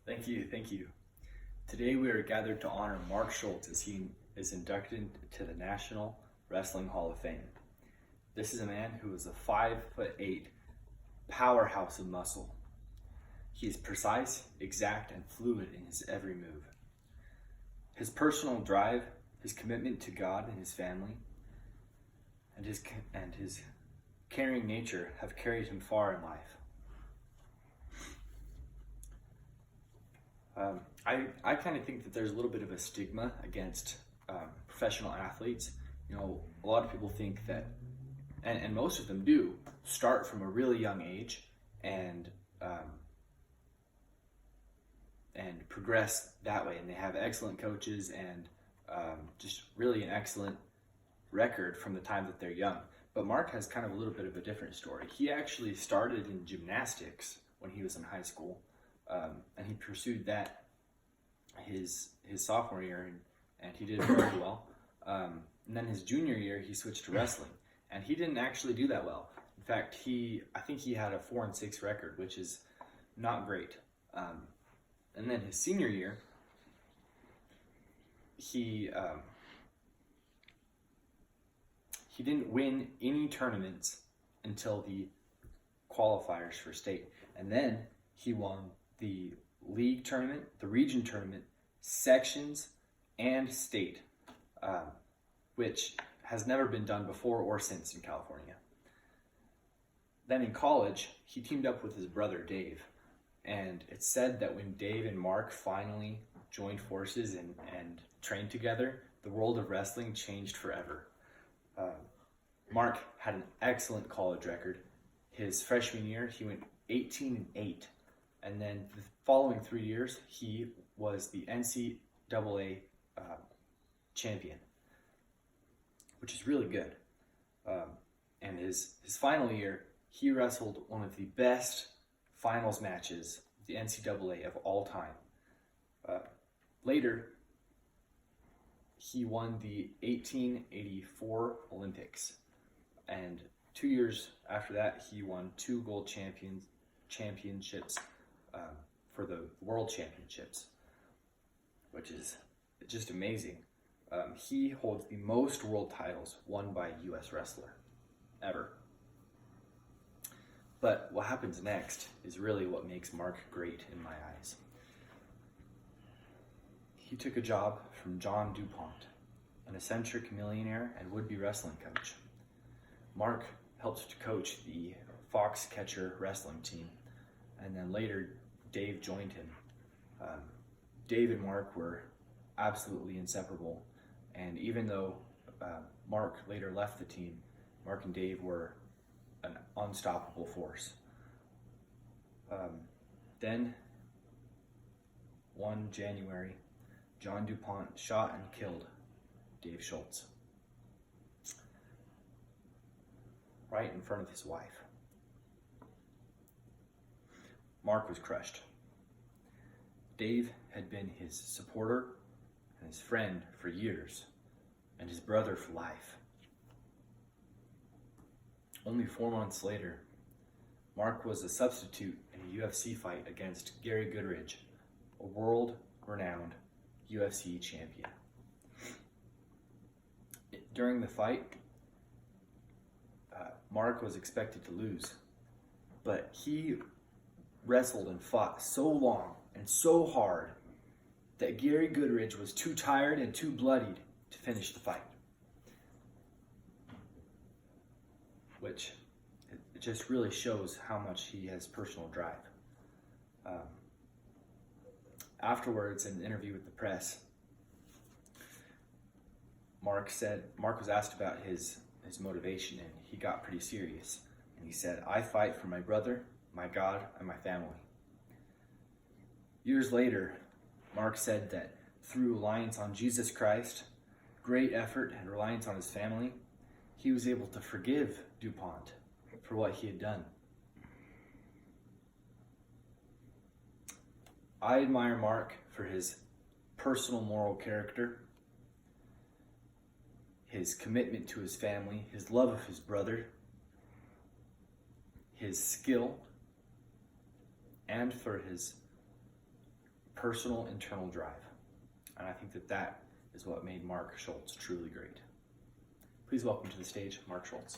Thank you, thank you. Today we are gathered to honor Mark Schultz as he is inducted to the National Wrestling Hall of Fame. This is a man who is a 5'8" powerhouse of muscle. He is precise, exact, and fluid in his every move. His personal drive, his commitment to God and his family, and his caring nature have carried him far in life. I kind of think that there's a little bit of a stigma against professional athletes. A lot of people think that, and most of them do, start from a really young age and progress that way, and they have excellent coaches and just really an excellent record from the time that they're young. But Mark has kind of a little bit of a different story. He actually started in gymnastics when he was in high school, and he pursued that his sophomore year, and he did very well. And then his junior year, he switched to wrestling, and he didn't actually do that well. In fact, I think he had a 4-6 record, which is not great. And then his senior year, he didn't win any tournaments until the qualifiers for state, and then he won the league tournament, the region tournament, sections, and state, which has never been done before or since in California. Then in college, he teamed up with his brother Dave, and it's said that when Dave and Mark finally joined forces and trained together, the world of wrestling changed forever. Mark had an excellent college record. His freshman year, he went 18-8. And then the following 3 years, he was the NCAA champion, which is really good. And his final year, he wrestled one of the best finals matches, the NCAA of all time. Later, he won the 1884 Olympics. And 2 years after that, he won 2 gold championships for the World Championships, which is just amazing. He holds the most world titles won by a U.S. wrestler ever. But what happens next is really what makes Mark great in my eyes. He took a job from John DuPont, an eccentric millionaire and would-be wrestling coach. Mark helped to coach the Foxcatcher wrestling team, and then later Dave joined him. Dave and Mark were absolutely inseparable, and even though Mark later left the team, Mark and Dave were an unstoppable force. Then, one January, John DuPont shot and killed Dave Schultz right in front of his wife. Mark was crushed. Dave had been his supporter and his friend for years, and his brother for life. Only 4 months later, Mark was a substitute in a UFC fight against Gary Goodridge, a world-renowned UFC champion. During the fight, Mark was expected to lose, but he wrestled and fought so long and so hard that Gary Goodridge was too tired and too bloodied to finish the fight. Which it just really shows how much he has personal drive. Afterwards, in an interview with the press, Mark was asked about his motivation, and he got pretty serious. And he said, "I fight for my brother, my God, and my family." Years later, Mark said that through reliance on Jesus Christ, great effort, and reliance on his family, he was able to forgive DuPont for what he had done. I admire Mark for his personal moral character, his commitment to his family, his love of his brother, his skill, and for his personal internal drive. And I think that that is what made Mark Schultz truly great. Please welcome to the stage Mark Schultz.